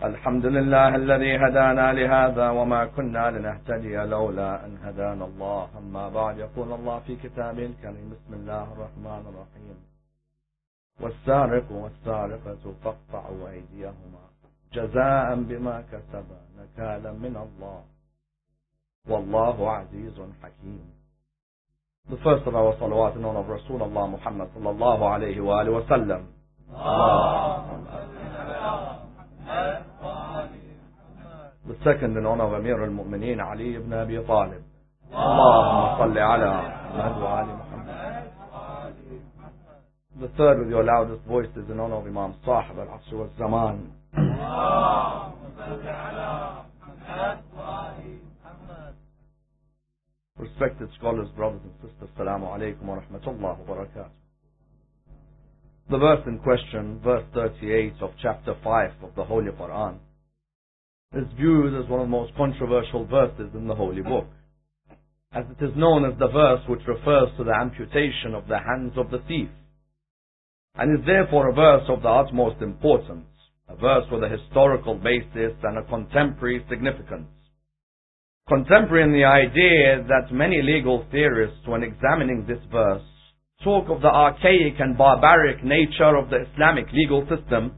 الحمد لله الذي هدانا لهذا وما كنا لنهتدي لولا أن هدانا الله. أما بعد، يقول الله في كتابه الكريم: بسم الله الرحمن الرحيم. والسارق والسارقة فاقطعوا أيديهما جزاء بما كسبا نكالا من الله والله عزيز حكيم. The first of our salawat in honor of Rasulullah Muhammad sallallahu alayhi wa alihi wa sallam. The second in honor of Amir al-Mu'mineen Ali ibn Abi Talib. Allahumma salli ala Muhammad wa ali Muhammad. The third with your loudest voices in honor of Imam Sahib al-Asr wal-Zaman. Respected scholars, brothers and sisters, Assalamu alaikum wa rahmatullahi wa barakatuh. The verse in question, verse 38 of chapter 5 of the Holy Quran, is viewed as one of the most controversial verses in the Holy Book, as it is known as the verse which refers to the amputation of the hands of the thief, and is therefore a verse of the utmost importance, a verse with a historical basis and a contemporary significance. Contemporary in the idea that many legal theorists, when examining this verse, talk of the archaic and barbaric nature of the Islamic legal system,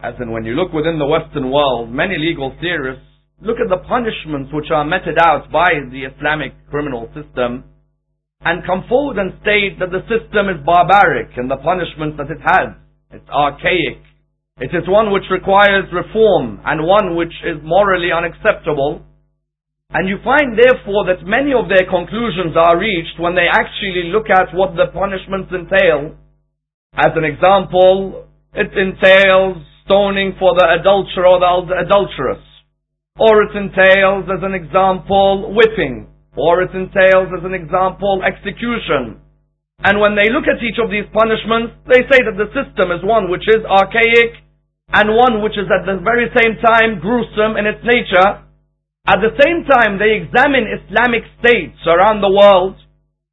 as in when you look within the Western world, many legal theorists look at the punishments which are meted out by the Islamic criminal system and come forward and state that the system is barbaric and the punishments that it has, it's archaic. It is one which requires reform and one which is morally unacceptable. And you find therefore that many of their conclusions are reached when they actually look at what the punishments entail. As an example, it entails stoning for the adulterer or the adulteress. Or it entails, as an example, whipping. Or it entails, as an example, execution. And when they look at each of these punishments, they say that the system is one which is archaic and one which is at the very same time gruesome in its nature. At the same time, they examine Islamic states around the world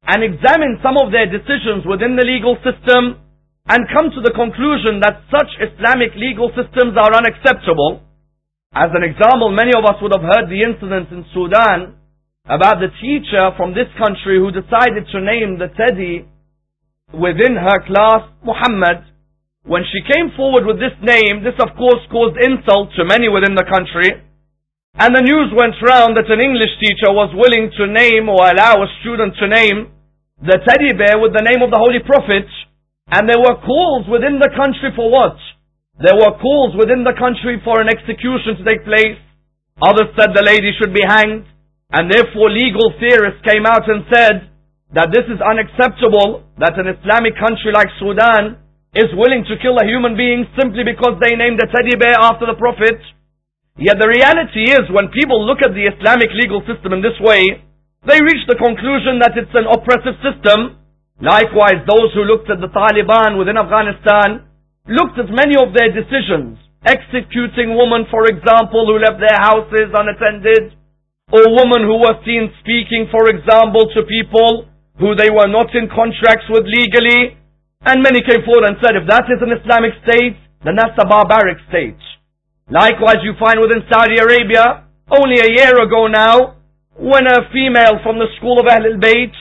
and examine some of their decisions within the legal system and come to the conclusion that such Islamic legal systems are unacceptable. As an example, many of us would have heard the incident in Sudan about the teacher from this country who decided to name the teddy within her class Muhammad. When she came forward with this name, this of course caused insult to many within the country. And the news went round that an English teacher was willing to name or allow a student to name the teddy bear with the name of the Holy Prophet. And there were calls within the country for what? There were calls within the country for an execution to take place. Others said the lady should be hanged. And therefore legal theorists came out and said that this is unacceptable, that an Islamic country like Sudan is willing to kill a human being simply because they named a teddy bear after the Prophet. Yet the reality is, when people look at the Islamic legal system in this way, they reach the conclusion that it's an oppressive system. Likewise, those who looked at the Taliban within Afghanistan looked at many of their decisions, executing women, for example, who left their houses unattended, or women who were seen speaking, for example, to people who they were not in contracts with legally. And many came forward and said, if that is an Islamic state, then that's a barbaric state. Likewise, you find within Saudi Arabia, only a year ago now, when a female from the school of Ahl al-Bayt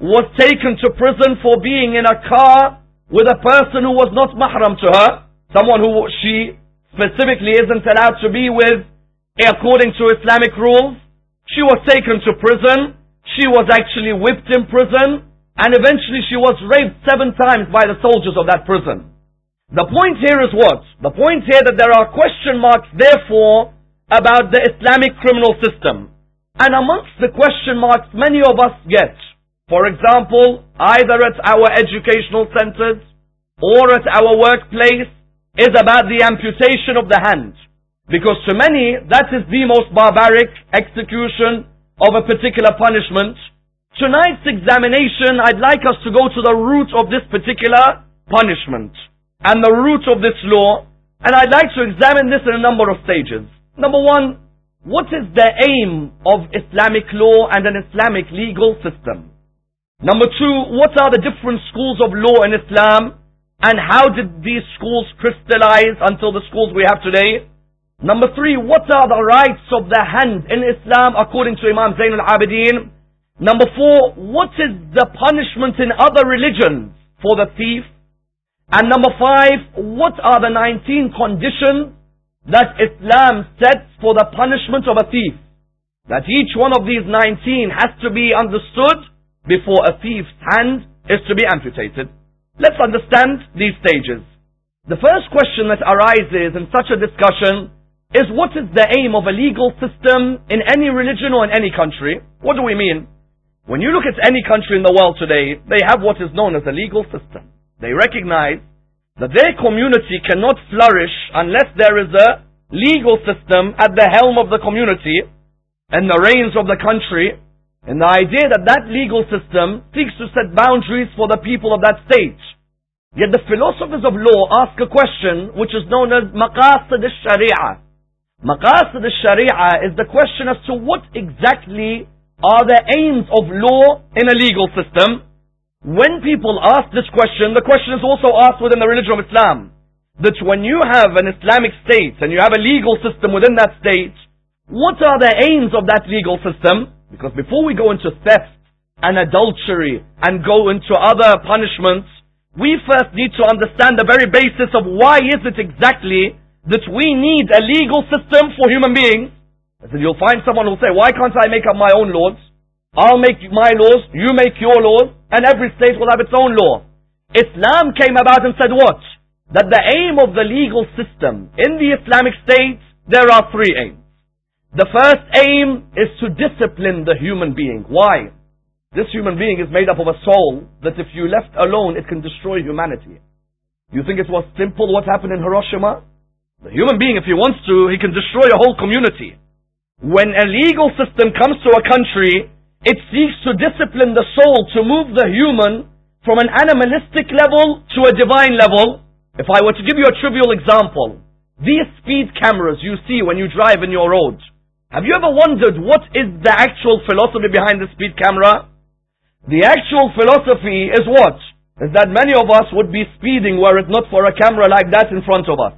was taken to prison for being in a car with a person who was not mahram to her, someone who she specifically isn't allowed to be with according to Islamic rules. She was taken to prison, she was actually whipped in prison, and eventually she was raped 7 times by the soldiers of that prison. The point here is what? The point here that there are question marks therefore about the Islamic criminal system. And amongst the question marks many of us get, for example, either at our educational centers or at our workplace, is about the amputation of the hand. Because to many, that is the most barbaric execution of a particular punishment. Tonight's examination, I'd like us to go to the root of this particular punishment and the root of this law, and I'd like to examine this in a number of stages. Number one, what is the aim of Islamic law and an Islamic legal system? Number two, what are the different schools of law in Islam, and how did these schools crystallize until the schools we have today? Number 3, what are the rights of the hand in Islam according to Imam Zain al-Abidin? Number 4, what is the punishment in other religions for the thief? And number 5, what are the 19 conditions that Islam sets for the punishment of a thief? That each one of these 19 has to be understood before a thief's hand is to be amputated. Let's understand these stages. The first question that arises in such a discussion is, what is the aim of a legal system in any religion or in any country? What do we mean? When you look at any country in the world today, they have what is known as a legal system. They recognize that their community cannot flourish unless there is a legal system at the helm of the community and the reins of the country, and the idea that that legal system seeks to set boundaries for the people of that state. Yet the philosophers of law ask a question which is known as maqasid al-sharia. Maqasid al-sharia is the question as to what exactly are the aims of law in a legal system. When people ask this question, the question is also asked within the religion of Islam. That when you have an Islamic state and you have a legal system within that state, what are the aims of that legal system? Because before we go into theft and adultery and go into other punishments, we first need to understand the very basis of why is it exactly that we need a legal system for human beings. I said, you'll find someone who'll say, why can't I make up my own laws? I'll make my laws, you make your laws, and every state will have its own law. Islam came about and said what? That the aim of the legal system in the Islamic state, there are 3 aims. The first aim is to discipline the human being. Why? This human being is made up of a soul that if you left alone, it can destroy humanity. You think it was simple what happened in Hiroshima? The human being, if he wants to, he can destroy a whole community. When a legal system comes to a country, it seeks to discipline the soul to move the human from an animalistic level to a divine level. If I were to give you a trivial example, these speed cameras you see when you drive in your road, have you ever wondered what is the actual philosophy behind the speed camera? The actual philosophy is what? Is that many of us would be speeding were it not for a camera like that in front of us.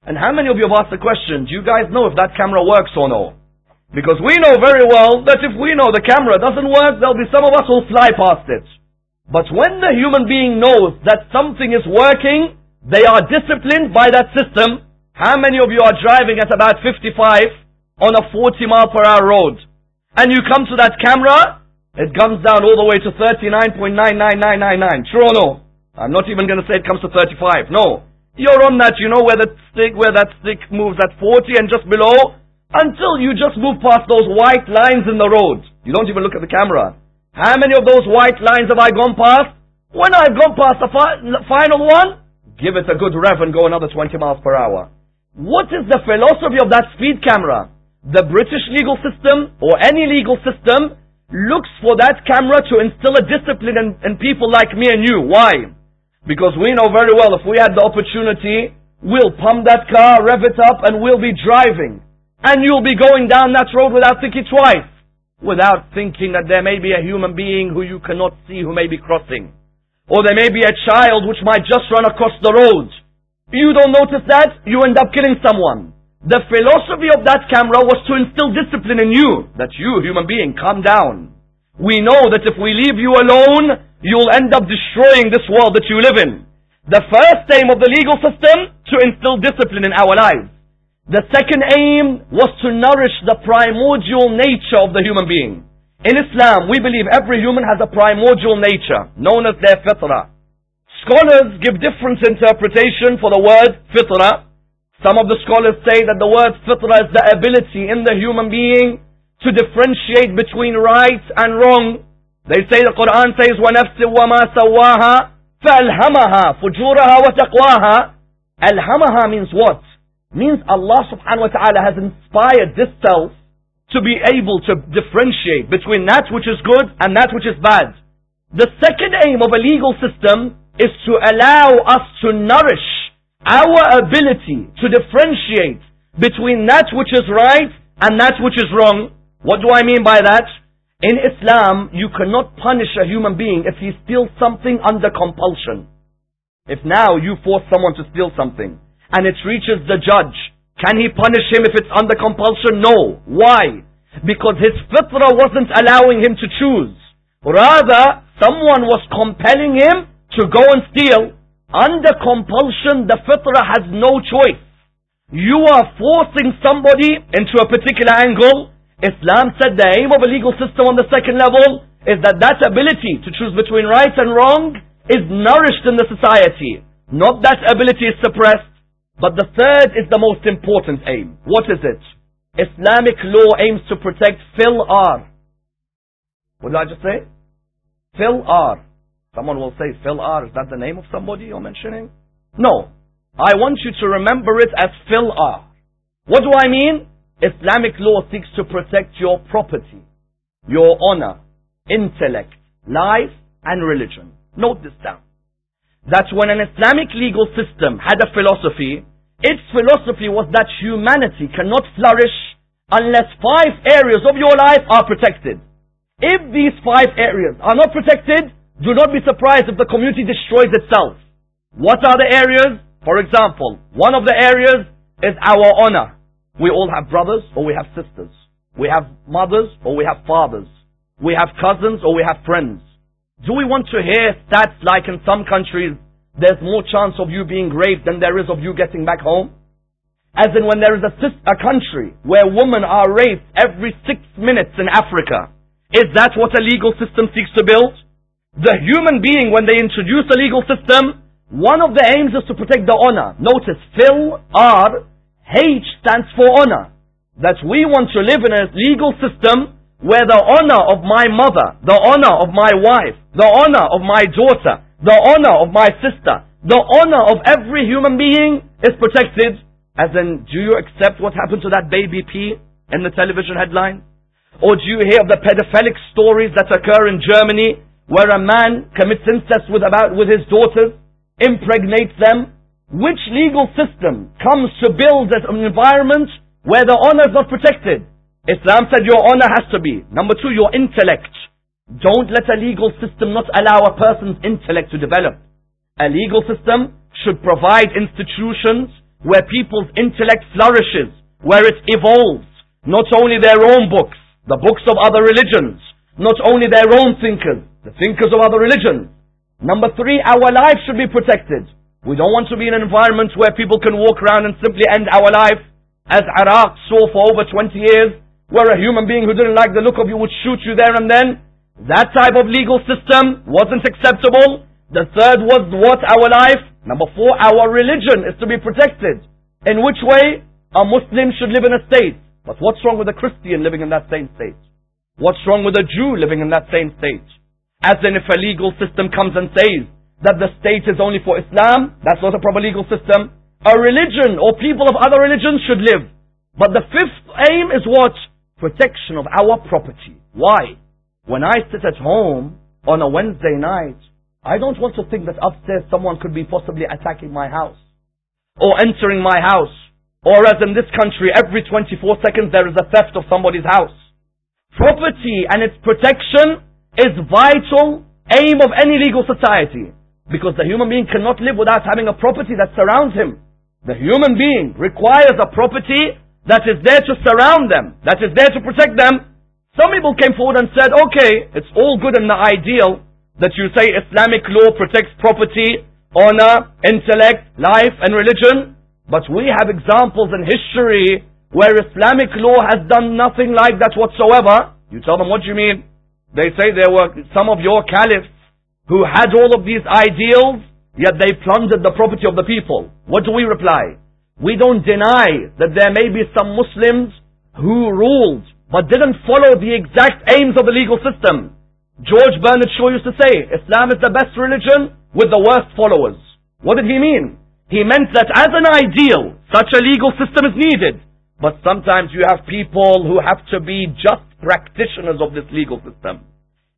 And how many of you have asked the question, do you guys know if that camera works or no? Because we know very well that if we know the camera doesn't work, there'll be some of us who'll fly past it. But when the human being knows that something is working, they are disciplined by that system. How many of you are driving at about 55 on a 40-mile-per-hour road? And you come to that camera, it comes down all the way to 39.99999. True or no? I'm not even going to say it comes to 35. No. You're on that, you know where that stick moves at 40 and just below, until you just move past those white lines in the road. You don't even look at the camera. How many of those white lines have I gone past? When I've gone past the final one, give it a good rev and go another 20 miles per hour. What is the philosophy of that speed camera? The British legal system, or any legal system, looks for that camera to instill a discipline in people like me and you. Why? Because we know very well if we had the opportunity, we'll pump that car, rev it up, and we'll be driving. And you'll be going down that road without thinking twice. Without thinking that there may be a human being who you cannot see who may be crossing. Or there may be a child which might just run across the road. You don't notice that, you end up killing someone. The philosophy of that camera was to instill discipline in you. That you, human being, calm down. We know that if we leave you alone, you'll end up destroying this world that you live in. The first aim of the legal system, to instill discipline in our lives. The second aim was to nourish the primordial nature of the human being. In Islam, we believe every human has a primordial nature, known as their fitrah. Scholars give different interpretation for the word fitrah. Some of the scholars say that the word fitrah is the ability in the human being to differentiate between right and wrong. They say the Quran says, وَنَفْسٍ وَمَا سَوَّاهَا فَأَلْهَمَهَا فُجُورَهَا وَتَقْوَاهَا. Alhamaha means what? Means Allah subhanahu wa ta'ala has inspired this self to be able to differentiate between that which is good and that which is bad. The second aim of a legal system is to allow us to nourish our ability to differentiate between that which is right and that which is wrong. What do I mean by that? In Islam, you cannot punish a human being if he steals something under compulsion. If now you force someone to steal something and it reaches the judge, Can he punish him if it's under compulsion? No. Why? Because his fitrah wasn't allowing him to choose. Rather, someone was compelling him to go and steal. Under compulsion, the fitrah has no choice. You are forcing somebody into a particular angle. Islam said the aim of a legal system on the second level is that that ability to choose between right and wrong is nourished in the society. Not that ability is suppressed. But the third is the most important aim. What is it? Islamic law aims to protect fil-ar. What did I just say? Fil-ar. Someone will say, fil-ar, is that the name of somebody you're mentioning? No. I want you to remember it as fil-ar. What do I mean? Islamic law seeks to protect your property, your honor, intellect, life, and religion. Note this down. That when an Islamic legal system had a philosophy, its philosophy was that humanity cannot flourish unless 5 areas of your life are protected. If these 5 areas are not protected, do not be surprised if the community destroys itself. What are the areas? For example, one of the areas is our honor. We all have brothers or we have sisters. We have mothers or we have fathers. We have cousins or we have friends. Do we want to hear stats like in some countries, there's more chance of you being raped than there is of you getting back home? As in when there is a country where women are raped every 6 minutes in Africa. Is that what a legal system seeks to build? The human being, when they introduce a legal system, one of the aims is to protect the honor. Notice, fil-ar, H stands for honor. That we want to live in a legal system where the honor of my mother, the honor of my wife, the honor of my daughter, the honor of my sister, the honor of every human being is protected. As in, do you accept what happened to that baby P in the television headline? Or do you hear of the pedophilic stories that occur in Germany where a man commits incest with his daughters, impregnates them? Which legal system comes to build an environment where the honor is not protected? Islam said your honor has to be. Number 2, your intellect. Don't let a legal system not allow a person's intellect to develop. A legal system should provide institutions where people's intellect flourishes, where it evolves. Not only their own books, the books of other religions. Not only their own thinkers, the thinkers of other religions. Number 3, our life should be protected. We don't want to be in an environment where people can walk around and simply end our life, as Iraq saw for over 20 years, where a human being who didn't like the look of you would shoot you there and then. That type of legal system wasn't acceptable. The third was what? Our life. Number 4, our religion is to be protected. In which way? A Muslim should live in a state. But what's wrong with a Christian living in that same state? What's wrong with a Jew living in that same state? As in, if a legal system comes and says that the state is only for Islam, that's not a proper legal system. A religion or people of other religions should live. But the 5th aim is what? Protection of our property. Why? When I sit at home on a Wednesday night, I don't want to think that upstairs someone could be possibly attacking my house or entering my house. Or as in this country, every 24 seconds there is a theft of somebody's house. Property and its protection is vital aim of any legal society. Because the human being cannot live without having a property that surrounds him. The human being requires a property that is there to surround them, that is there to protect them. Some people came forward and said, okay, it's all good in the ideal that you say Islamic law protects property, honor, intellect, life, and religion. But we have examples in history where Islamic law has done nothing like that whatsoever. You tell them, what do you mean? They say there were some of your caliphs who had all of these ideals, yet they plundered the property of the people. What do we reply? We don't deny that there may be some Muslims who ruled, but didn't follow the exact aims of the legal system. George Bernard Shaw used to say, Islam is the best religion with the worst followers. What did he mean? He meant that as an ideal, such a legal system is needed. But sometimes you have people who have to be just practitioners of this legal system.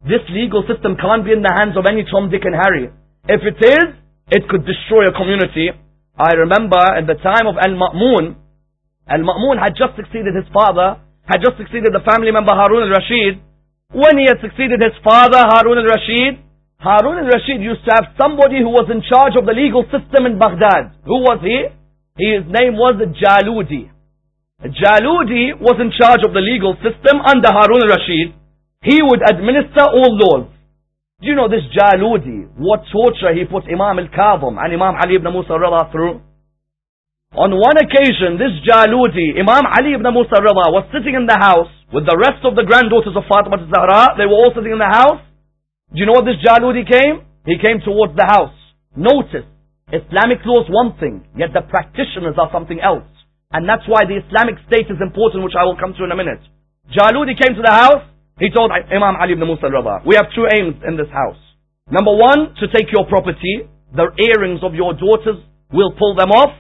This legal system can't be in the hands of any Tom, Dick and Harry. If it is, it could destroy a community. I remember at the time of Al-Ma'mun had just succeeded his father, had just succeeded the family member Harun al-Rashid. When he had succeeded his father, Harun al-Rashid used to have somebody who was in charge of the legal system in Baghdad. Who was he? His name was Jaludi. Jaludi was in charge of the legal system under Harun al-Rashid. He would administer all laws. Do you know this Jaludi, what torture he put Imam al-Kadhim and Imam Ali ibn Musa al-Rida through? On one occasion, this Jaludi, Imam Ali ibn Musa al-Rida, was sitting in the house with the rest of the granddaughters of Fatima al-Zahra. They were all sitting in the house. Do you know what this Jaludi came? He came towards the house. Notice, Islamic law is one thing, yet the practitioners are something else. And that's why the Islamic State is important, which I will come to in a minute. Jaludi came to the house. He told Imam Ali ibn Musa al-Rida, we have two aims in this house. Number one, to take your property. The earrings of your daughters, we'll pull them off.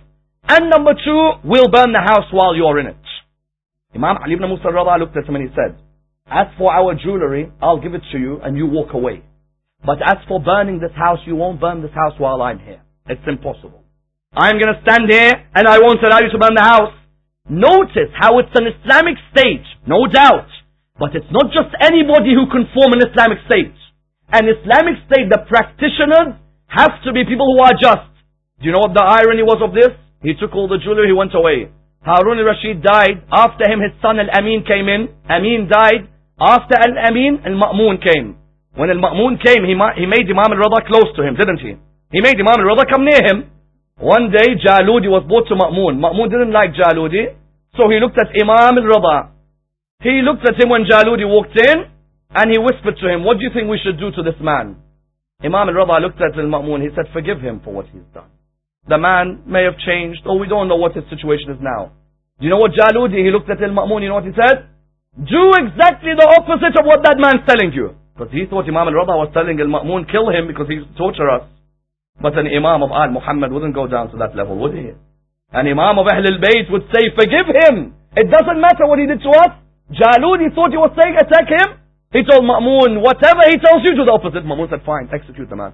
And number two, we'll burn the house while you're in it. Imam Ali ibn Musa al-Rida looked at him and he said, as for our jewelry, I'll give it to you and you walk away. But as for burning this house, you won't burn this house while I'm here. It's impossible. I'm going to stand here and I won't allow you to burn the house. Notice how it's an Islamic state, no doubt. But it's not just anybody who can form an Islamic state. An Islamic state, the practitioners have to be people who are just. Do you know what the irony was of this? He took all the jewelry, he went away. Harun al-Rashid died. After him, his son Al-Amin came in. Amin died. After Al-Amin, Al-Ma'mun came. When Al-Ma'mun came, he made Imam al-Rida close to him, didn't he? He made Imam al-Rida come near him. One day, Jaludi was brought to Ma'mun. Ma'mun didn't like Jaludi, so he looked at Imam al-Rida. He looked at him when Jaludi walked in, and he whispered to him, what do you think we should do to this man? Imam al-Rida looked at Al-Ma'mun. He said, forgive him for what he's done. The man may have changed, or we don't know what his situation is now. Do you know what Jaludi, he looked at Al-Ma'mun, you know what he said? Do exactly the opposite of what that man's telling you. Because he thought Imam al-Rida was telling Al-Ma'mun, kill him because he torture us. But an Imam of Al-Muhammad wouldn't go down to that level, would he? An Imam of Ahl al-Bayt would say, forgive him. It doesn't matter what he did to us. Jaludi thought he was saying, attack him. He told Ma'mun, whatever he tells you, do the opposite. Ma'mun said, fine, execute the man.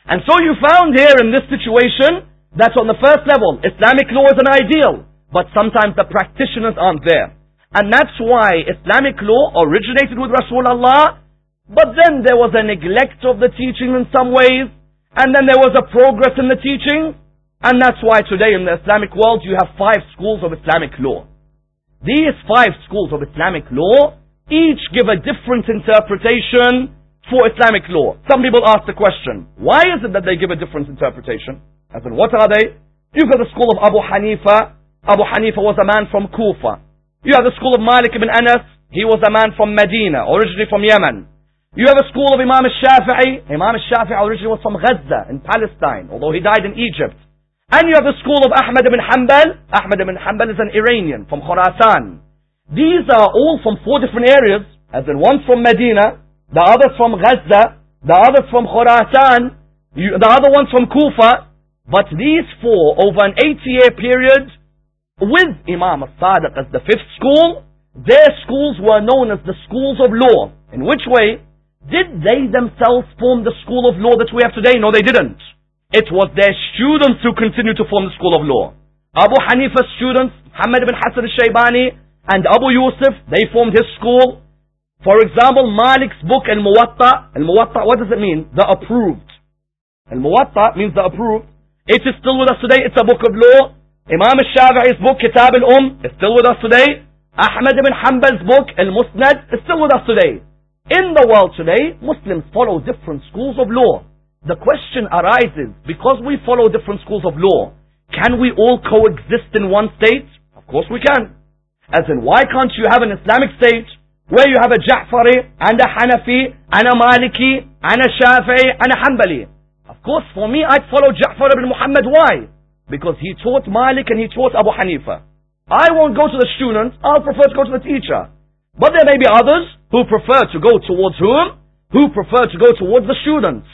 And so you found here in this situation, that on the first level, Islamic law is an ideal. But sometimes the practitioners aren't there. And that's why Islamic law originated with Rasulullah, but then there was a neglect of the teaching in some ways, and then there was a progress in the teaching, and that's why today in the Islamic world you have 5 schools of Islamic law. These 5 schools of Islamic law each give a different interpretation for Islamic law. Some people ask the question, why is it that they give a different interpretation? As in, what are they? You've got the school of Abu Hanifa. Abu Hanifa was a man from Kufa. You have the school of Malik ibn Anas. He was a man from Medina, originally from Yemen. You have a school of Imam al-Shafi'i. Imam al-Shafi'i originally was from Gaza in Palestine, although he died in Egypt. And you have the school of Ahmad ibn Hanbal. Ahmad ibn Hanbal is an Iranian from Khurasan. These are all from 4 different areas, as in one's from Medina, the other's from Gaza, the other's from Khurasan, the other one's from Kufa. But these 4, over an 80-year period, with Imam al-Sadiq as the 5th school, their schools were known as the schools of law. In which way? Did they themselves form the school of law that we have today? No, they didn't. It was their students who continued to form the school of law. Abu Hanifa's students, Muhammad ibn Hassan al-Shaybani and Abu Yusuf, they formed his school. For example, Malik's book Al-Muwatta. Al-Muwatta, what does it mean? The approved. Al-Muwatta means the approved. It is still with us today. It's a book of law. Imam al-Shafi'i's book, Kitab al-Umm, is still with us today. Ahmad ibn Hanbal's book, Al-Musnad, is still with us today. In the world today, Muslims follow different schools of law. The question arises, because we follow different schools of law, can we all coexist in one state? Of course we can. As in, why can't you have an Islamic state where you have a Ja'fari, and a Hanafi, and a Maliki, and a Shafi'i, and a Hanbali? Of course, for me, I'd follow Ja'far ibn Muhammad. Why? Because he taught Malik and he taught Abu Hanifa. I won't go to the student, I'll prefer to go to the teacher. But there may be others who prefer to go towards whom? Who prefer to go towards the students.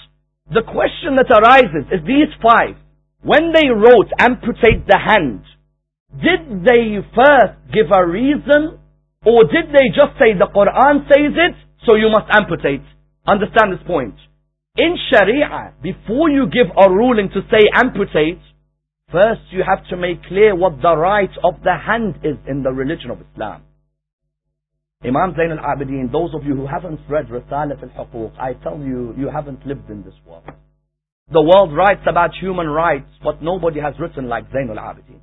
The question that arises is these 5, when they wrote amputate the hand, did they first give a reason? Or did they just say the Quran says it, so you must amputate? Understand this point. In Sharia, before you give a ruling to say amputate, first you have to make clear what the right of the hand is in the religion of Islam. Imam Zayn al-Abidin, those of you who haven't read Risalat al-Huquq, I tell you, you haven't lived in this world. The world writes about human rights, but nobody has written like Zayn al-Abidin.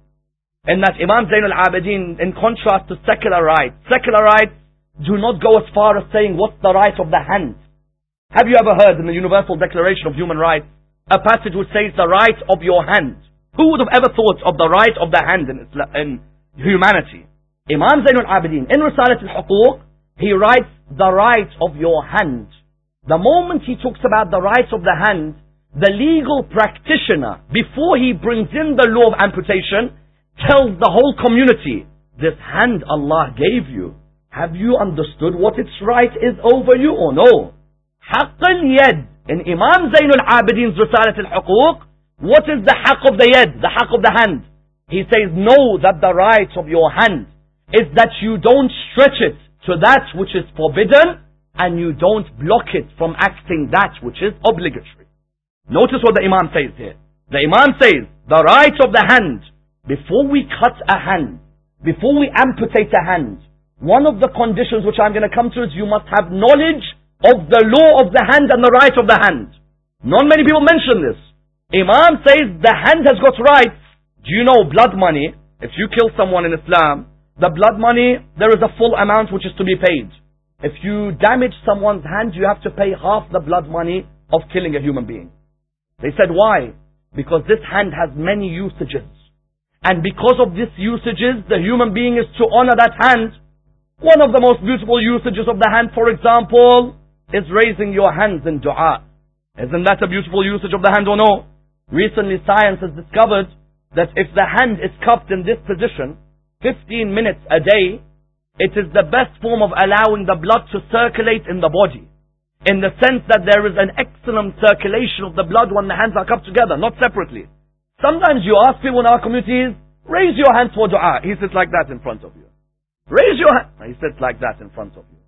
In that Imam Zayn al-Abidin, in contrast to secular rights do not go as far as saying what's the right of the hand. Have you ever heard in the Universal Declaration of Human Rights a passage which says the right of your hand? Who would have ever thought of the right of the hand in humanity? Imam Zayn al-Abidin, in Risalat al-Huquq, he writes the right of your hand. The moment he talks about the right of the hand, the legal practitioner, before he brings in the law of amputation, tells the whole community, this hand Allah gave you, have you understood what its right is over you or no? Haqq al-yad. In Imam Zayn al-Abidin's Risalat al-Huquq, what is the haqq of the yad, the haqq of the hand? He says, know that the right of your hand is that you don't stretch it to that which is forbidden, and you don't block it from acting that which is obligatory. Notice what the Imam says here. The Imam says, the right of the hand, before we cut a hand, before we amputate a hand, one of the conditions which I'm going to come to is you must have knowledge of the law of the hand and the right of the hand. Not many people mention this. Imam says the hand has got rights. Do you know blood money? If you kill someone in Islam, the blood money, there is a full amount which is to be paid. If you damage someone's hand, you have to pay half the blood money of killing a human being. They said, why? Because this hand has many usages. And because of these usages, the human being is to honor that hand. One of the most beautiful usages of the hand, for example, is raising your hands in dua. Isn't that a beautiful usage of the hand or no? Recently science has discovered that if the hand is cupped in this position 15 minutes a day, it is the best form of allowing the blood to circulate in the body. In the sense that there is an excellent circulation of the blood when the hands are cupped together, not separately. Sometimes you ask people in our communities, raise your hands for dua. He sits like that in front of you. Raise your hand. He sits like that in front of you.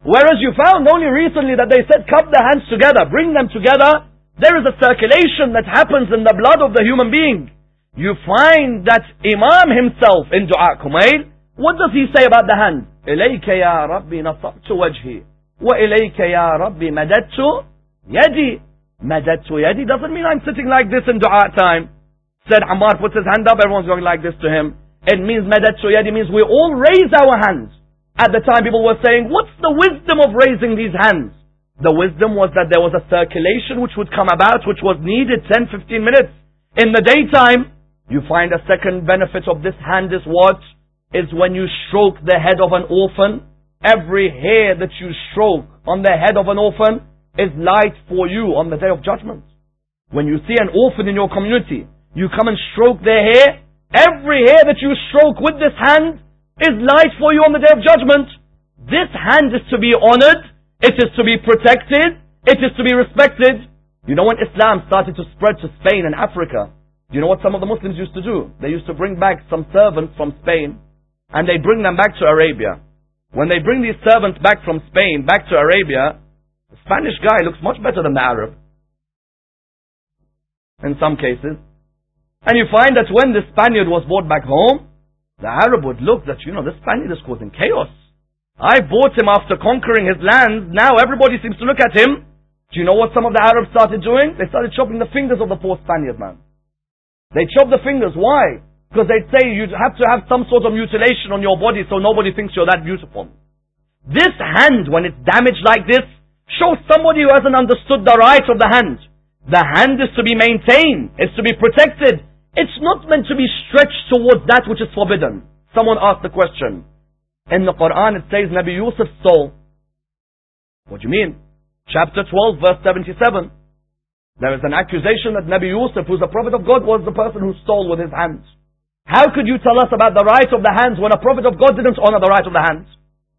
Whereas you found only recently that they said cup the hands together, bring them together. There is a circulation that happens in the blood of the human being. You find that Imam himself in Dua Kumail, what does he say about the hand? إِلَيْكَ يَا رَبِّي نَصَبْتُ وَجْهِي وَإِلَيْكَ يَا رَبِّي مَدَدْتُ يَدِي. مَدَدْتُ يَدِي doesn't mean I'm sitting like this in Dua time. Sayed Ammar puts his hand up, everyone's going like this to him. It means مَدَدْتُ يَدِي means we all raise our hands. At the time people were saying, what's the wisdom of raising these hands? The wisdom was that there was a circulation which would come about, which was needed 10-15 minutes. In the daytime, you find a second benefit of this hand is what? Is when you stroke the head of an orphan, every hair that you stroke on the head of an orphan is light for you on the Day of Judgment. When you see an orphan in your community, you come and stroke their hair, every hair that you stroke with this hand is light for you on the Day of Judgment. This hand is to be honored, it is to be protected, it is to be respected. You know, when Islam started to spread to Spain and Africa, you know what some of the Muslims used to do? They used to bring back some servants from Spain, and they bring them back to Arabia. When they bring these servants back from Spain, back to Arabia, the Spanish guy looks much better than the Arab, in some cases. And you find that when the Spaniard was brought back home, the Arab would look that, you know, this Spaniard is causing chaos. I bought him after conquering his land, now everybody seems to look at him. Do you know what some of the Arabs started doing? They started chopping the fingers of the poor Spaniard man. They chop the fingers. Why? Because they'd say you have to have some sort of mutilation on your body so nobody thinks you're that beautiful. This hand, when it's damaged like this, shows somebody who hasn't understood the right of the hand. The hand is to be maintained. It's to be protected. It's not meant to be stretched towards that which is forbidden. Someone asked the question. In the Quran it says Nabi Yusuf stole. What do you mean? Chapter 12 verse 77. There is an accusation that Nabi Yusuf, who's a prophet of God, was the person who stole with his hands. How could you tell us about the right of the hands when a prophet of God didn't honor the right of the hands?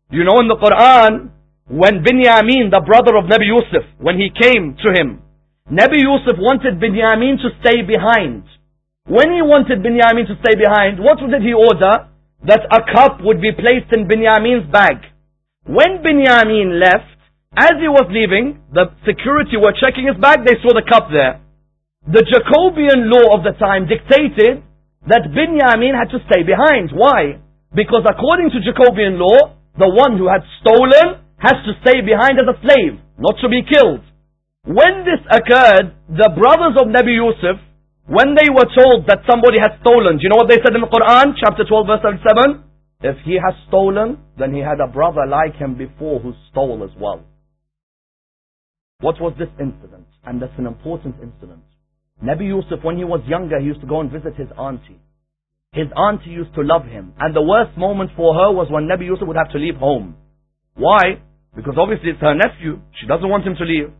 You know, in the Quran, when Binyamin, the brother of Nabi Yusuf, when he came to him, Nabi Yusuf wanted Binyamin to stay behind. When he wanted Binyamin to stay behind, what did he order? That a cup would be placed in Binyamin's bag. When Binyamin left, as he was leaving, the security were checking his bag, they saw the cup there. The Jacobian law of the time dictated that Binyamin had to stay behind. Why? Because according to Jacobian law, the one who had stolen has to stay behind as a slave, not to be killed. When this occurred, the brothers of Nabi Yusuf When they were told that somebody had stolen, do you know what they said in the Quran? Chapter 12 verse 37? If he has stolen, then he had a brother like him before who stole as well. What was this incident? And that's an important incident. Nabi Yusuf, when he was younger, he used to go and visit his auntie. His auntie used to love him. And the worst moment for her was when Nabi Yusuf would have to leave home. Why? Because obviously it's her nephew. She doesn't want him to leave.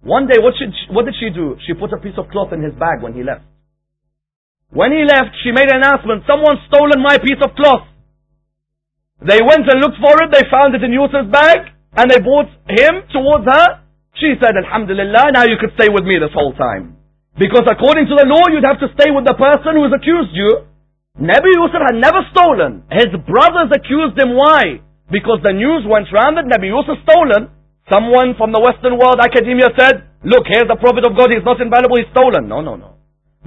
One day, what did she do? She put a piece of cloth in his bag when he left. When he left, she made an announcement, someone's stolen my piece of cloth. They went and looked for it, they found it in Yusuf's bag, and they brought him towards her. She said, Alhamdulillah, now you could stay with me this whole time. Because according to the law, you'd have to stay with the person who has accused you. Nabi Yusuf had never stolen. His brothers accused him. Why? Because the news went round that Nabi Yusuf stolen. Someone from the Western world, academia said, look, here's the Prophet of God, he's not invaluable, he's stolen. No.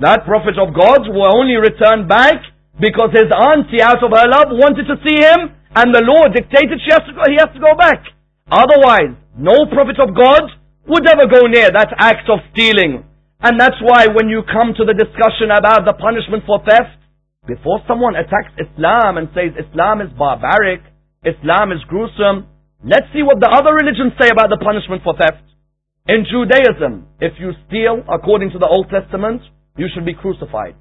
That Prophet of God will only return back because his auntie, out of her love, wanted to see him, and the law dictated he has to go back. Otherwise, no Prophet of God would ever go near that act of stealing. And that's why when you come to the discussion about the punishment for theft, before someone attacks Islam and says Islam is barbaric, Islam is gruesome, let's see what the other religions say about the punishment for theft. In Judaism, if you steal according to the Old Testament, you should be crucified.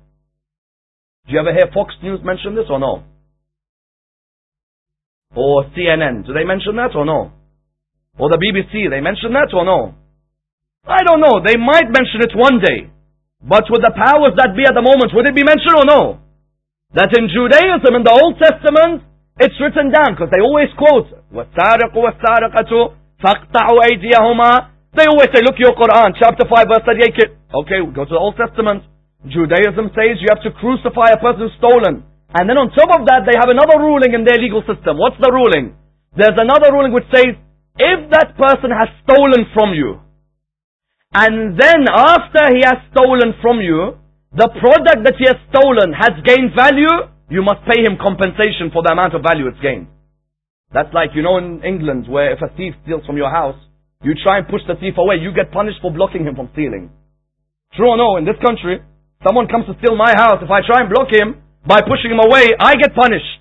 Do you ever hear Fox News mention this or no? Or CNN, do they mention that or no? Or the BBC, they mention that or no? I don't know, they might mention it one day. But with the powers that be at the moment, would it be mentioned or no? That in Judaism, in the Old Testament, it's written down, because they always quote, وَالسَّارِقُ وَالسَّارِقَةُ فَاقْطَعُوا أَيْدِيَهُمَا. They always say, look your Quran, chapter 5 verse 38. Okay, we go to the Old Testament. Judaism says you have to crucify a person who's stolen. And then on top of that, they have another ruling in their legal system. What's the ruling? There's another ruling which says, if that person has stolen from you, and then after he has stolen from you, the product that he has stolen has gained value, you must pay him compensation for the amount of value it's gained. That's like, in England, where if a thief steals from your house, you try and push the thief away, you get punished for blocking him from stealing. True or no, in this country, someone comes to steal my house, if I try and block him, by pushing him away, I get punished.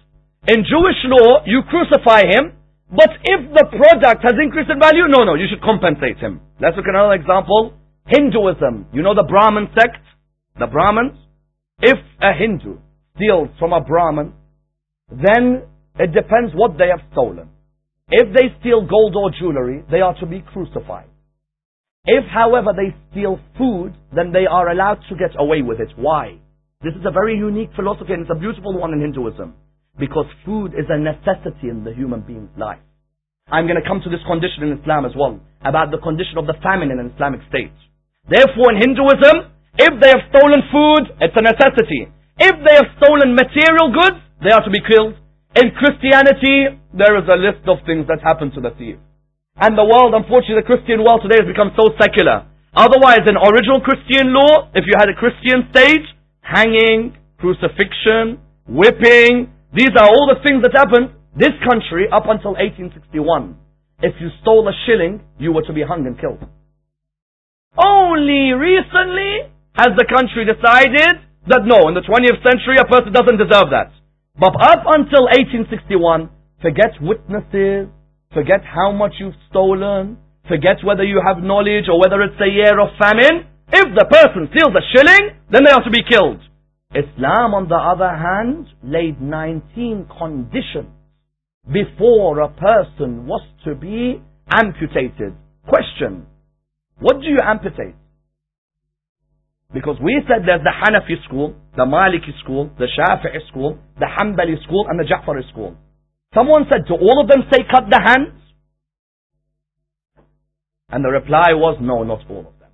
In Jewish law, you crucify him, but if the product has increased in value, no, you should compensate him. Let's look at another example. Hinduism. You know the Brahmin sect? The Brahmins? If a Hindu steals from a Brahmin, then it depends what they have stolen. If they steal gold or jewelry, they are to be crucified. If, however, they steal food, then they are allowed to get away with it. Why? This is a very unique philosophy, and it's a beautiful one in Hinduism. Because food is a necessity in the human being's life. I'm going to come to this condition in Islam as well, about the condition of the famine in an Islamic state. Therefore, in Hinduism, if they have stolen food, it's a necessity. If they have stolen material goods, they are to be killed. In Christianity, there is a list of things that happen to the thief. And the world, unfortunately, the Christian world today has become so secular. Otherwise, in original Christian law, if you had a Christian state, hanging, crucifixion, whipping, these are all the things that happened. This country, up until 1861, if you stole a shilling, you were to be hung and killed. Only recently has the country decided that no, in the 20th century, a person doesn't deserve that. But up until 1861, forget witnesses, forget how much you've stolen, forget whether you have knowledge or whether it's a year of famine. If the person steals a shilling, then they are to be killed. Islam, on the other hand, laid 19 conditions before a person was to be amputated. Question: what do you amputate? Because we said there's the Hanafi school, the Maliki school, the Shafi'i school, the Hanbali school, and the Ja'fari school. Someone said, do all of them say cut the hands? And the reply was, no, not all of them.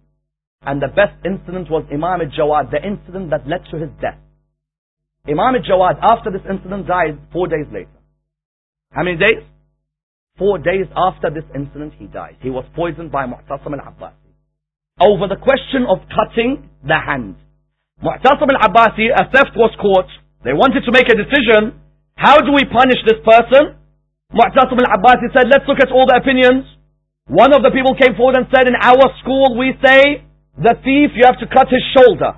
And the best incident was Imam al-Jawad, the incident that led to his death. Imam al-Jawad, after this incident, died 4 days later. How many days? 4 days after this incident, he died. He was poisoned by Mu'tasim al-Abbasi over the question of cutting the hand. Mu'tasim al-Abbasi, a theft was caught. They wanted to make a decision. How do we punish this person? Mu'tasim al-Abbasi said, let's look at all the opinions. One of the people came forward and said, in our school we say, the thief, you have to cut his shoulder.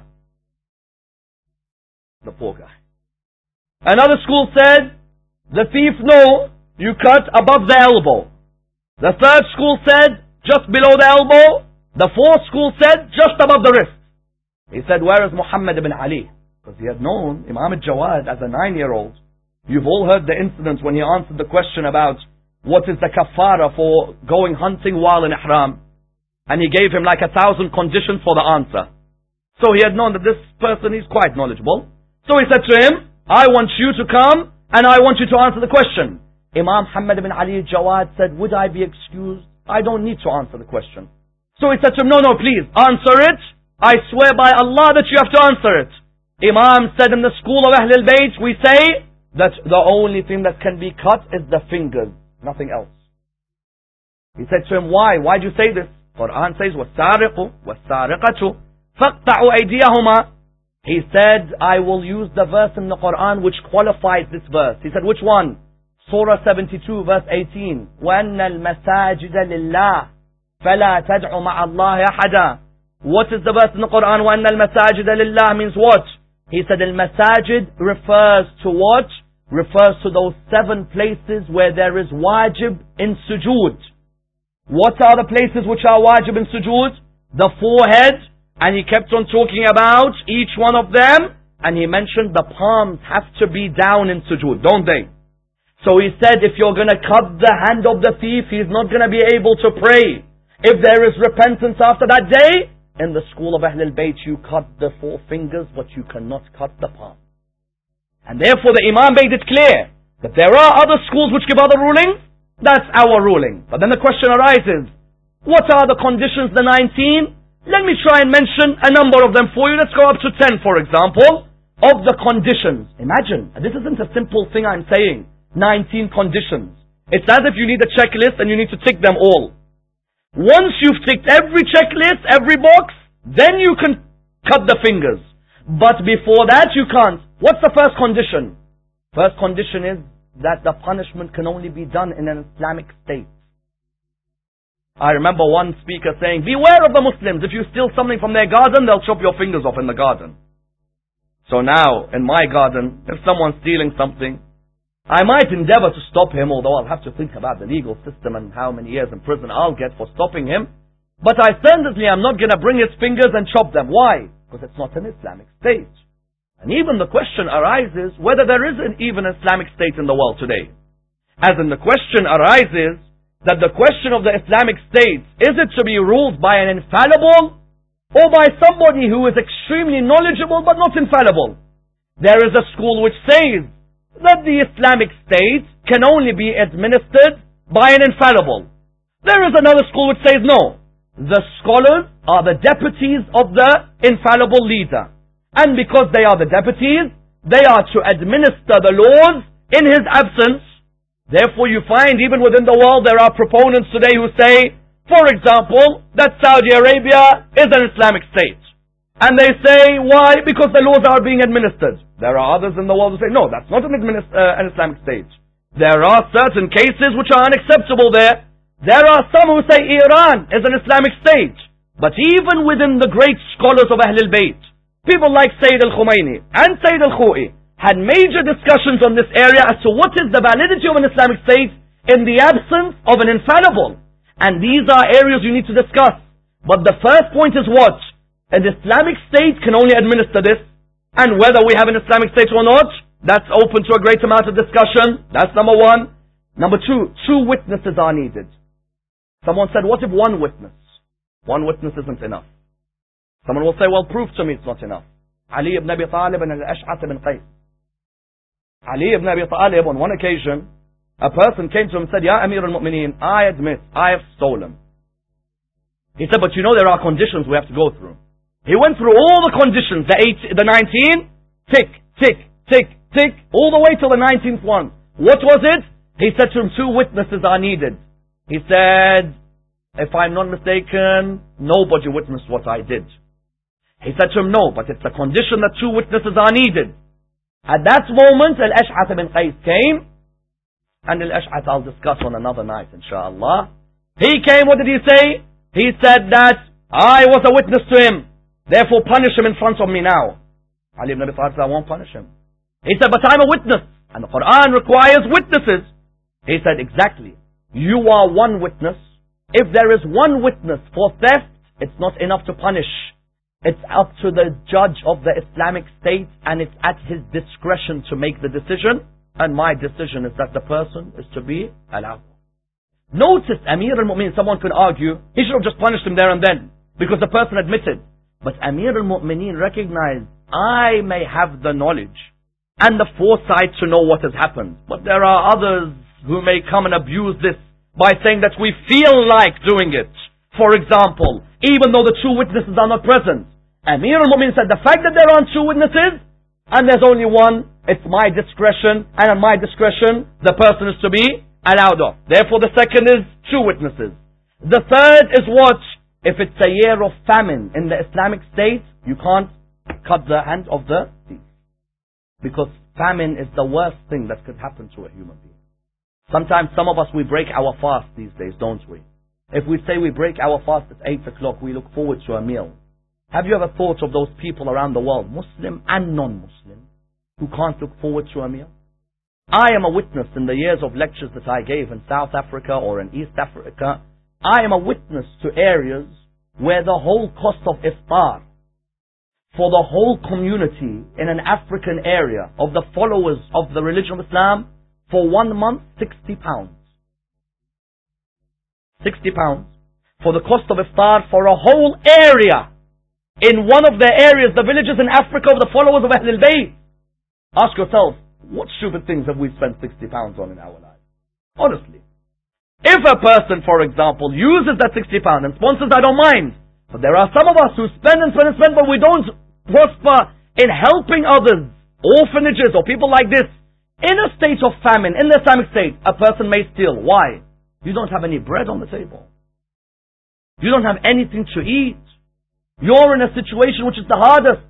The poor guy. Another school said, the thief, no, you cut above the elbow. The third school said, just below the elbow. The fourth school said, just above the wrist. He said, where is Muhammad ibn Ali? Because he had known Imam al-Jawad as a 9-year-old. You've all heard the incident when he answered the question about what is the kafara for going hunting while in ihram. And he gave him like 1,000 conditions for the answer. So he had known that this person is quite knowledgeable. So he said to him, I want you to come and I want you to answer the question. Imam Muhammad ibn Ali al-Jawad said, would I be excused? I don't need to answer the question. So he said to him, no, please, answer it. I swear by Allah that you have to answer it. Imam said, in the school of Ahlul Bayt, we say that the only thing that can be cut is the fingers, nothing else. He said to him, why? Why do you say this? Quran says, وَالسَّارِقُ وَالسَّارِقَةُ فَاقْطَعُوا أَيْدِيَهُمَا. He said, I will use the verse in the Quran which qualifies this verse. He said, which one? Surah 72, verse 18. وَأَنَّ الْمَسَاجِدَ لِلَّهِ فَلَا تَدْعُ مَعَ اللَّهِ أَحَدًا. What is the verse in the Quran? وَأَنَّ الْمَسَاجِدَ لِلَّهِ means what? He said, al-masajid refers to what? Refers to those 7 places where there is wajib in sujood. What are the places which are wajib in sujood? The forehead. And he kept on talking about each one of them. And he mentioned the palms have to be down in sujood, don't they? So he said, if you're going to cut the hand of the thief, he's not going to be able to pray. If there is repentance after that day, in the school of Ahlul Bayt, you cut the 4 fingers, but you cannot cut the palm. And therefore the Imam made it clear that there are other schools which give other rulings. That's our ruling. But then the question arises, what are the conditions, the 19? Let me try and mention a number of them for you. Let's go up to 10, for example, of the conditions. Imagine, this isn't a simple thing I'm saying. 19 conditions. It's as if you need a checklist and you need to tick them all. Once you've ticked every checklist, every box, then you can cut the fingers. But before that, you can't. What's the first condition? First condition is that the punishment can only be done in an Islamic state. I remember one speaker saying, beware of the Muslims. If you steal something from their garden, they'll chop your fingers off in the garden. So now, in my garden, if someone's stealing something, I might endeavor to stop him, although I'll have to think about the legal system and how many years in prison I'll get for stopping him. But I certainly am not going to bring his fingers and chop them. Why? Because it's not an Islamic state. And even the question arises whether there is an even Islamic state in the world today. As in the question arises that the question of the Islamic state, is it to be ruled by an infallible or by somebody who is extremely knowledgeable but not infallible? There is a school which says that the Islamic state can only be administered by an infallible. There is another school which says no. The scholars are the deputies of the infallible leader. And because they are the deputies, they are to administer the laws in his absence. Therefore you find even within the world there are proponents today who say, for example, that Saudi Arabia is an Islamic state. And they say, why? Because the laws are being administered. There are others in the world who say, no, that's not an Islamic state. There are certain cases which are unacceptable there. There are some who say Iran is an Islamic state. But even within the great scholars of Ahlul Bayt, people like Sayed al-Khumaini and Sayed al-Khou'i had major discussions on this area as to what is the validity of an Islamic state in the absence of an infallible. And these are areas you need to discuss. But the first point is what? An Islamic state can only administer this, and whether we have an Islamic state or not, that's open to a great amount of discussion. That's number one. Number two, 2 witnesses are needed. Someone said, what if 1 witness? 1 witness isn't enough. Someone will say, well, prove to me it's not enough. Ali ibn Abi Talib and al-Ash'ath ibn Qais. Ali ibn Abi Talib, on one occasion, a person came to him and said, Ya Amir al-Mu'mineen, I admit, I have stolen. He said, but you know there are conditions we have to go through. He went through all the conditions, the 19, tick, tick, tick, tick, all the way till the 19th one. What was it? He said to him, 2 witnesses are needed. He said, if I'm not mistaken, nobody witnessed what I did. He said to him, no, but it's a condition that 2 witnesses are needed. At that moment, Al-Ash'ath ibn Qais came, and Al-Ash'ath I'll discuss on another night, inshallah. He came, what did he say? He said that I was a witness to him. Therefore punish him in front of me now. Ali ibn Abi Talib said, I won't punish him. He said, but I'm a witness, and the Quran requires witnesses. He said, exactly. You are one witness. If there is one witness for theft, it's not enough to punish. It's up to the judge of the Islamic State, and it's at his discretion to make the decision. And my decision is that the person is to be allowed. Notice, Amir al-Mu'minin, someone could argue, he should have just punished him there and then, because the person admitted. But Amir al-Mu'minin recognized, I may have the knowledge and the foresight to know what has happened. But there are others who may come and abuse this by saying that we feel like doing it. For example, even though the two witnesses are not present, Amir al-Mu'minin said, the fact that there aren't two witnesses, and there's only one, it's my discretion, and at my discretion, the person is to be allowed off. Therefore, the second is two witnesses. The third is what? If it's a year of famine in the Islamic State, you can't cut the hand of the thief. Because famine is the worst thing that could happen to a human being. Sometimes some of us, we break our fast these days, don't we? If we say we break our fast at 8 o'clock, we look forward to a meal. Have you ever thought of those people around the world, Muslim and non-Muslim, who can't look forward to a meal? I am a witness in the years of lectures that I gave in South Africa or in East Africa. I am a witness to areas where the whole cost of iftar for the whole community in an African area of the followers of the religion of Islam for 1 month, £60. £60 for the cost of iftar for a whole area in one of the areas, the villages in Africa of the followers of Ahlul Bayt. Ask yourself, what stupid things have we spent £60 on in our lives? Honestly. If a person, for example, uses that £60 and sponsors, I don't mind. But there are some of us who spend and spend and spend, but we don't prosper in helping others, orphanages or people like this. In a state of famine, in the Islamic State, a person may steal. Why? You don't have any bread on the table. You don't have anything to eat. You're in a situation which is the hardest.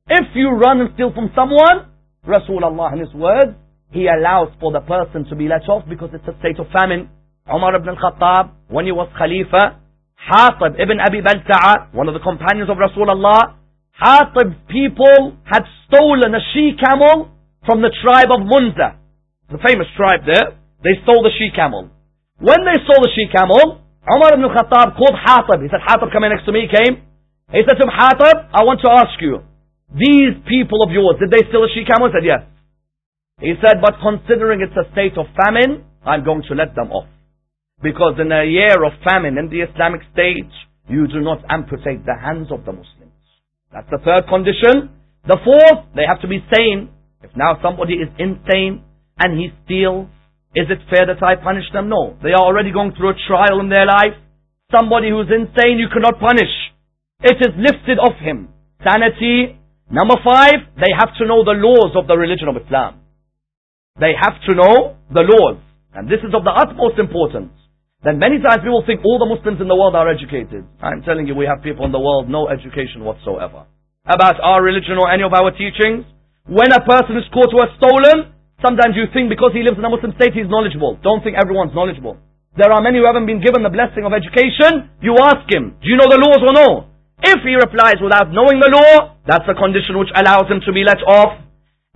If you run and steal from someone, Rasulullah in his words, he allows for the person to be let off because it's a state of famine. Umar ibn al-Khattab, when he was Khalifa, Hatib ibn Abi Balta'a, one of the companions of Rasulullah, Hatib's people had stolen a she-camel from the tribe of Munza. The famous tribe there. They stole the she-camel. When they stole the she-camel, Umar ibn al-Khattab called Hatib. He said, Hatib, come here next to me. He came. He said to him, Hatib, I want to ask you, these people of yours, did they steal a she-camel? He said, yes. He said, but considering it's a state of famine, I'm going to let them off. Because in a year of famine in the Islamic State, you do not amputate the hands of the Muslims. That's the third condition. The fourth, they have to be sane. If now somebody is insane and he steals, is it fair that I punish them? No. They are already going through a trial in their life. Somebody who's insane, you cannot punish. It is lifted off him. Sanity. Number 5, they have to know the laws of the religion of Islam. They have to know the laws. And this is of the utmost importance. Then many times people think all the Muslims in the world are educated. I'm telling you, we have people in the world no education whatsoever about our religion or any of our teachings. When a person is caught who has stolen, sometimes you think because he lives in a Muslim state he's knowledgeable. Don't think everyone's knowledgeable. There are many who haven't been given the blessing of education. You ask him, do you know the laws or no? If he replies without knowing the law, that's a condition which allows him to be let off.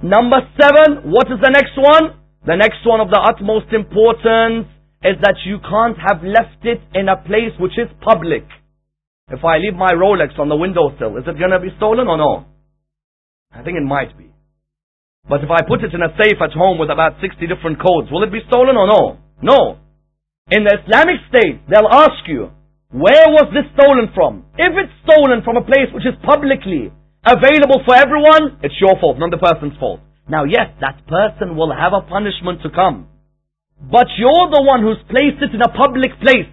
Number 7, what is the next one? The next one of the utmost importance is that you can't have left it in a place which is public. If I leave my Rolex on the windowsill, is it going to be stolen or no? I think it might be. But if I put it in a safe at home with about 60 different codes, will it be stolen or no? No. In the Islamic State, they'll ask you, where was this stolen from? If it's stolen from a place which is publicly available for everyone, it's your fault, not the person's fault. Now yes, that person will have a punishment to come. But you're the one who's placed it in a public place.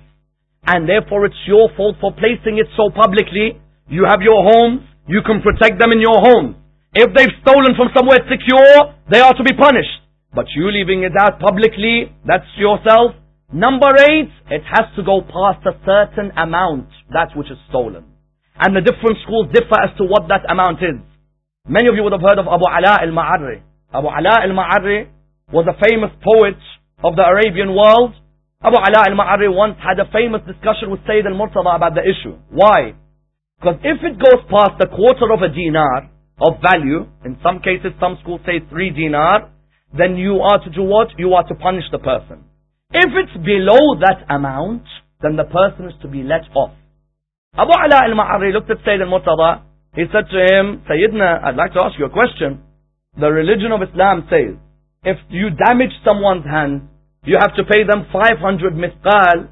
And therefore it's your fault for placing it so publicly. You have your homes, you can protect them in your home. If they've stolen from somewhere secure, they are to be punished. But you leaving it out publicly, that's yourself. Number 8, it has to go past a certain amount, that which is stolen. And the different schools differ as to what that amount is. Many of you would have heard of Abu Ala al-Ma'arri. Abu Ala al-Ma'arri was a famous poet of the Arabian world. Abu Ala al-Ma'arri once had a famous discussion with Sayyid al-Murtada about the issue. Why? Because if it goes past a quarter of a dinar, of value, in some cases some schools say 3 dinar, then you are to do what? You are to punish the person. If it's below that amount, then the person is to be let off. Abu Ala al-Ma'ari looked at Sayyid al-Murtada. He said to him, Sayyidina, I'd like to ask you a question. The religion of Islam says, if you damage someone's hand, you have to pay them 500 mithqal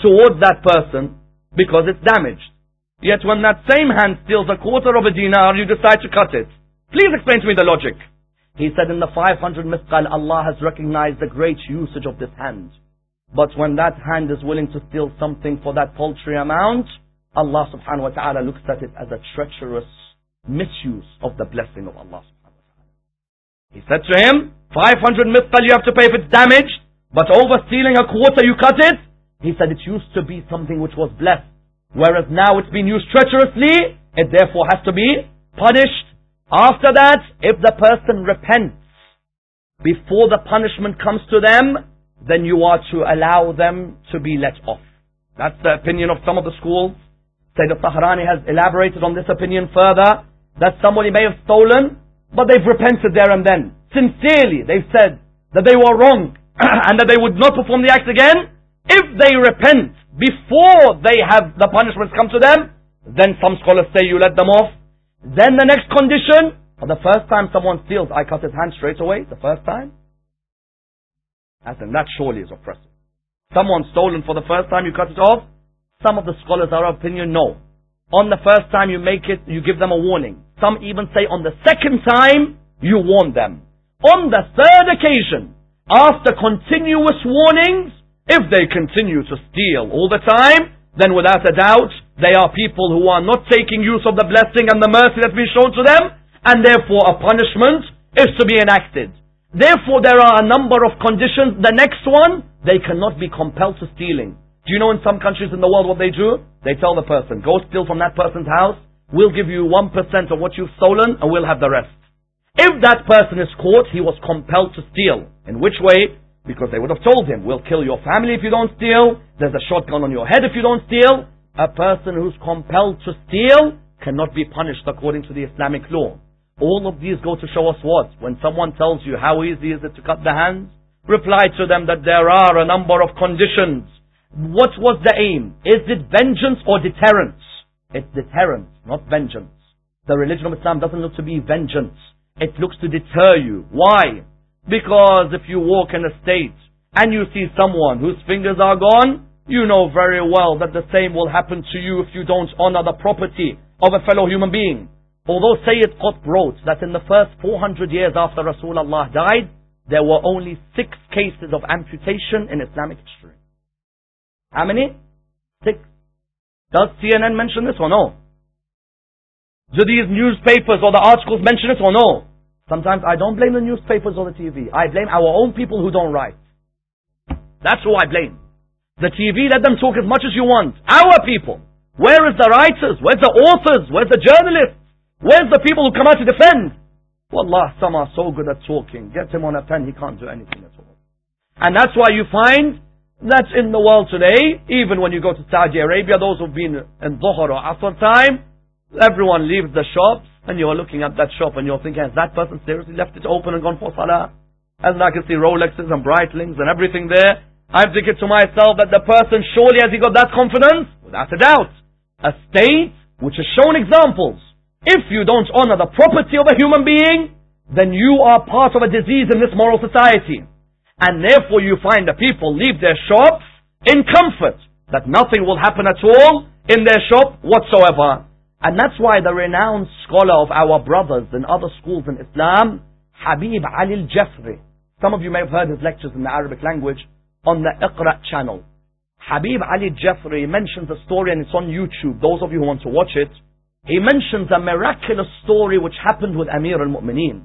towards that person because it's damaged. Yet when that same hand steals a quarter of a dinar, you decide to cut it. Please explain to me the logic. He said in the 500 mithqal, Allah has recognized the great usage of this hand. But when that hand is willing to steal something for that paltry amount, Allah subhanahu wa ta'ala looks at it as a treacherous misuse of the blessing of Allah subhanahu wa ta'ala. He said to him, 500 mithqal you have to pay if it's damaged, but over stealing a quarter you cut it. He said it used to be something which was blessed, whereas now it's been used treacherously, it therefore has to be punished. After that, if the person repents before the punishment comes to them, then you are to allow them to be let off. That's the opinion of some of the schools. Sayyid al-Tahrani has elaborated on this opinion further, that somebody may have stolen, but they've repented there and then. Sincerely, they've said that they were wrong and that they would not perform the act again. If they repent before they have the punishments come to them, then some scholars say you let them off. Then the next condition, the first time someone steals, I cut his hand straight away, the first time. As in, that surely is oppressive. Someone stolen for the first time, you cut it off. Some of the scholars are of opinion, no. On the first time you make it, you give them a warning. Some even say on the second time, you warn them. On the third occasion, after continuous warnings, if they continue to steal all the time, then without a doubt, they are people who are not taking use of the blessing and the mercy that's been shown to them, and therefore a punishment is to be enacted. Therefore there are a number of conditions. The next one, they cannot be compelled to stealing. Do you know in some countries in the world what they do? They tell the person, go steal from that person's house, we'll give you 1% of what you've stolen and we'll have the rest. If that person is caught, he was compelled to steal. In which way? Because they would have told him, we'll kill your family if you don't steal, there's a shotgun on your head if you don't steal. A person who's compelled to steal cannot be punished according to the Islamic law. All of these go to show us what? When someone tells you how easy is it to cut the hands, reply to them that there are a number of conditions. What was the aim? Is it vengeance or deterrence? It's deterrence, not vengeance. The religion of Islam doesn't look to be vengeance. It looks to deter you. Why? Because if you walk in a state and you see someone whose fingers are gone, you know very well that the same will happen to you if you don't honor the property of a fellow human being. Although Sayyid Qutb wrote that in the first 400 years after Rasulullah died, there were only 6 cases of amputation in Islamic history. How many? 6. Does CNN mention this or no? Do these newspapers or the articles mention it or no? Sometimes I don't blame the newspapers or the TV. I blame our own people who don't write. That's who I blame. The TV, let them talk as much as you want. Our people. Where is the writers? Where's the authors? Where's the journalists? Where's the people who come out to defend? Wallah, some are so good at talking. Get him on a pen, he can't do anything at all. And that's why you find that in the world today, even when you go to Saudi Arabia, those who've been in Dhuhr or Asr time, everyone leaves the shops and you're looking at that shop and you're thinking, has that person seriously left it open and gone for salah? And I can see Rolexes and Breitlings and everything there. I'm thinking to myself that the person, surely has he got that confidence? Without a doubt. A state which has shown examples. If you don't honor the property of a human being, then you are part of a disease in this moral society. And therefore you find the people leave their shops in comfort that nothing will happen at all in their shop whatsoever. And that's why the renowned scholar of our brothers in other schools in Islam, Habib Ali al-Jafri, some of you may have heard his lectures in the Arabic language on the Iqra channel. Habib Ali al-Jafri mentions a story, and it's on YouTube, those of you who want to watch it. He mentions a miraculous story which happened with Amir al-Mu'mineen.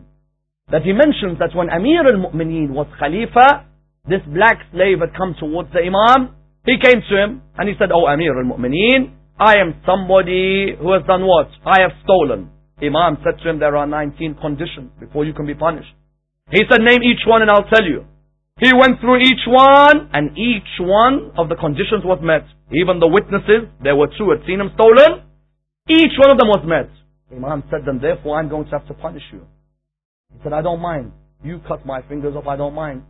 That he mentions that when Amir al-Mu'mineen was Khalifa, this black slave had come towards the Imam. He came to him and he said, "Oh Amir al-Mu'mineen, I am somebody who has done what? I have stolen." Imam said to him, "There are 19 conditions before you can be punished." He said, "Name each one and I'll tell you." He went through each one and each one of the conditions was met. Even the witnesses, there were 2, had seen him stolen. Each one of them was met. Imam said, then therefore I'm going to have to punish you. He said, I don't mind. You cut my fingers off, I don't mind.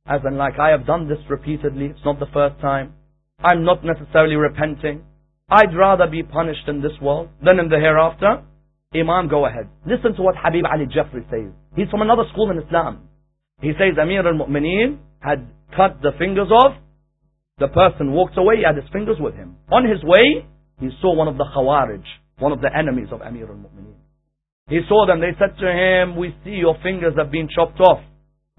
As in, like, I have done this repeatedly. It's not the first time. I'm not necessarily repenting. I'd rather be punished in this world than in the hereafter. Imam, go ahead. Listen to what Habib Ali Jafri says. He's from another school in Islam. He says Amir al-Mu'mineen had cut the fingers off. The person walked away, he had his fingers with him. On his way, he saw one of the Khawarij, one of the enemies of Amir al-Mu'mineen. He saw them, they said to him, we see your fingers have been chopped off.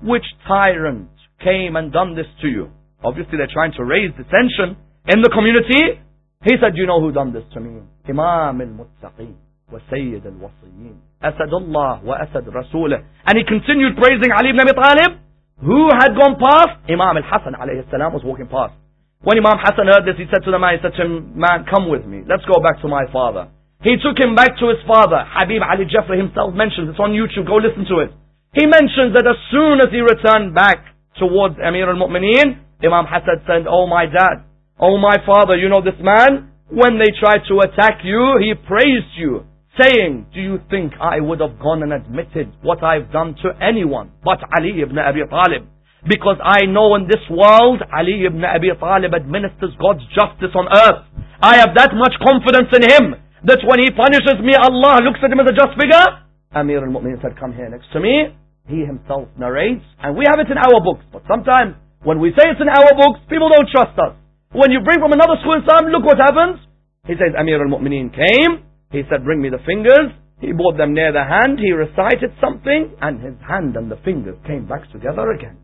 Which tyrant came and done this to you? Obviously they're trying to raise dissension in the community. He said, you know who done this to me? Imam al-Muttaqeen wa Sayyid al-Wasiyyin. Asadullah wa Asad Rasulah. And he continued praising Ali ibn Abi Talib, who had gone past. Imam al-Hasan alayhi salam was walking past. When Imam Hassan heard this, he said to the man, he said to him, man, come with me. Let's go back to my father. He took him back to his father. Habib Ali Jafri himself mentions, it's on YouTube, go listen to it. He mentions that as soon as he returned back towards Amir al-Mu'mineen, Imam Hassan said, oh my dad, oh my father, you know this man? When they tried to attack you, he praised you, saying, do you think I would have gone and admitted what I've done to anyone but Ali ibn Abi Talib? Because I know in this world, Ali ibn Abi Talib administers God's justice on earth. I have that much confidence in him, that when he punishes me, Allah looks at him as a just figure. Amir al-Mu'mineen said, come here next to me. He himself narrates, and we have it in our books. But sometimes, when we say it's in our books, people don't trust us. When you bring from another school in Islam, look what happens. He says, Amir al-Mu'mineen came. He said, bring me the fingers. He brought them near the hand. He recited something, and his hand and the fingers came back together again.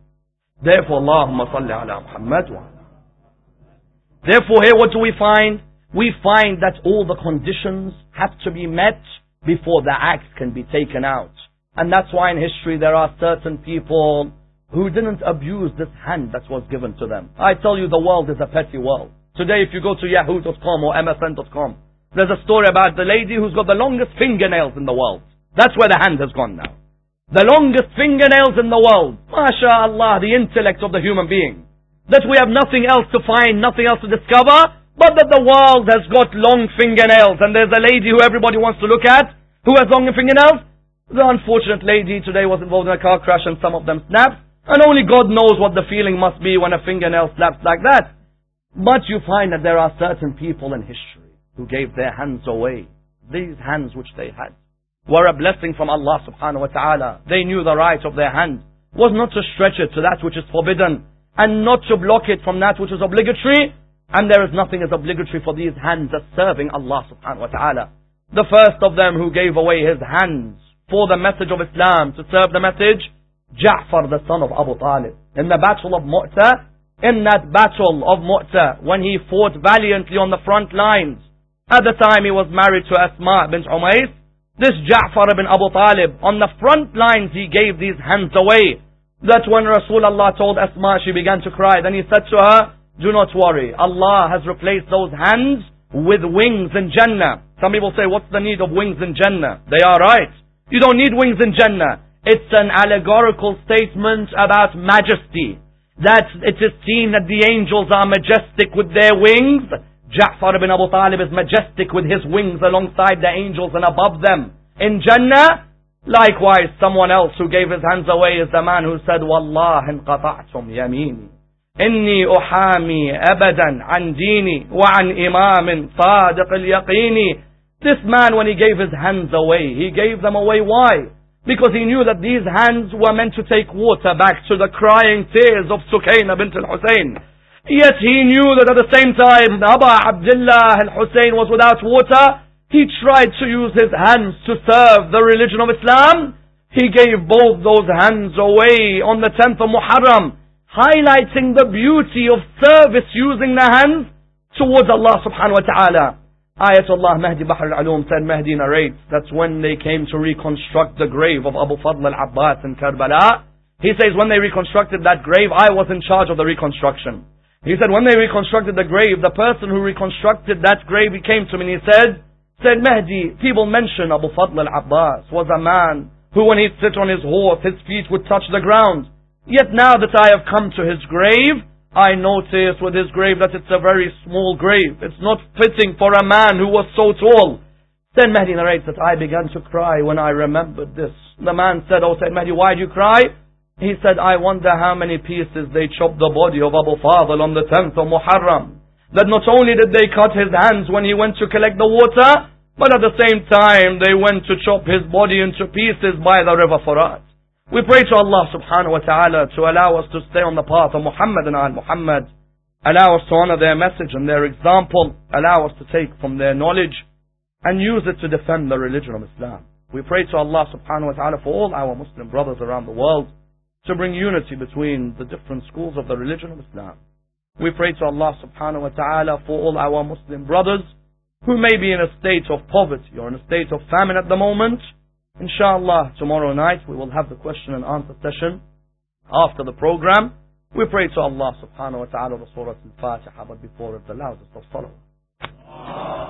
Therefore, Allahumma salli ala Muhammad wa ala. Therefore, here what do we find? We find that all the conditions have to be met before the act can be taken out. And that's why in history there are certain people who didn't abuse this hand that was given to them. I tell you, the world is a petty world. Today if you go to yahoo.com or msn.com, there's a story about the lady who's got the longest fingernails in the world. That's where the hand has gone now. The longest fingernails in the world. MashaAllah, the intellect of the human being. That we have nothing else to find, nothing else to discover, but that the world has got long fingernails. And there's a lady who everybody wants to look at, who has long fingernails. The unfortunate lady today was involved in a car crash and some of them snapped. And only God knows what the feeling must be when a fingernail snaps like that. But you find that there are certain people in history who gave their hands away. These hands which they had were a blessing from Allah subhanahu wa ta'ala. They knew the right of their hand was not to stretch it to that which is forbidden, and not to block it from that which is obligatory. And there is nothing as obligatory for these hands as serving Allah subhanahu wa ta'ala. The first of them who gave away his hands for the message of Islam, to serve the message, Ja'far, the son of Abu Talib. In the battle of Mu'tah, in that battle of Mu'tah, when he fought valiantly on the front lines, at the time he was married to Asma bint Umays, this Ja'far ibn Abu Talib, on the front lines he gave these hands away. That when Rasulullah told Asma, she began to cry. Then he said to her, do not worry, Allah has replaced those hands with wings in Jannah. Some people say, what's the need of wings in Jannah? They are right. You don't need wings in Jannah. It's an allegorical statement about majesty. That it is seen that the angels are majestic with their wings. Ja'far ibn Abu Talib is majestic with his wings alongside the angels and above them in Jannah. Likewise, someone else who gave his hands away is the man who said, Wallah inqata'tum yamini, inni uhami abadan an dini wa an imamin sadiq al-yaqini. This man, when he gave his hands away, he gave them away. Why? Because he knew that these hands were meant to take water back to the crying tears of Sukayna bint al-Husayn. Yet he knew that at the same time, Aba Abdullah al-Husayn was without water. He tried to use his hands to serve the religion of Islam. He gave both those hands away on the 10th of Muharram, highlighting the beauty of service using the hands towards Allah subhanahu wa ta'ala. Ayatollah Mahdi Bahr al-Ulum said, Mahdi narrates that when they came to reconstruct the grave of Abu Fadl al-Abbas in Karbala, he says, when they reconstructed that grave, I was in charge of the reconstruction. He said, when they reconstructed the grave, the person who reconstructed that grave, he came to me and he said, Mahdi, people mention Abu Fadl al-Abbas was a man who, when he'd sit on his horse, his feet would touch the ground. Yet now that I have come to his grave, I notice with his grave that it's a very small grave. It's not fitting for a man who was so tall. Sayyid Mahdi narrates that I began to cry when I remembered this. The man said, "Oh Sayyid Mahdi, why do you cry?" He said, "I wonder how many pieces they chopped the body of Abu Fadl on the 10th of Muharram. That not only did they cut his hands when he went to collect the water, but at the same time they went to chop his body into pieces by the river Furat." We pray to Allah subhanahu wa ta'ala to allow us to stay on the path of Muhammad and Al-Muhammad. Allow us to honor their message and their example. Allow us to take from their knowledge and use it to defend the religion of Islam. We pray to Allah subhanahu wa ta'ala for all our Muslim brothers around the world to bring unity between the different schools of the religion of Islam. We pray to Allah subhanahu wa ta'ala for all our Muslim brothers who may be in a state of poverty or in a state of famine at the moment. Inshallah, tomorrow night we will have the question and answer session after the program. We pray to Allah subhanahu wa ta'ala the Surah Al-Fatiha, but before it the loudest of salawat.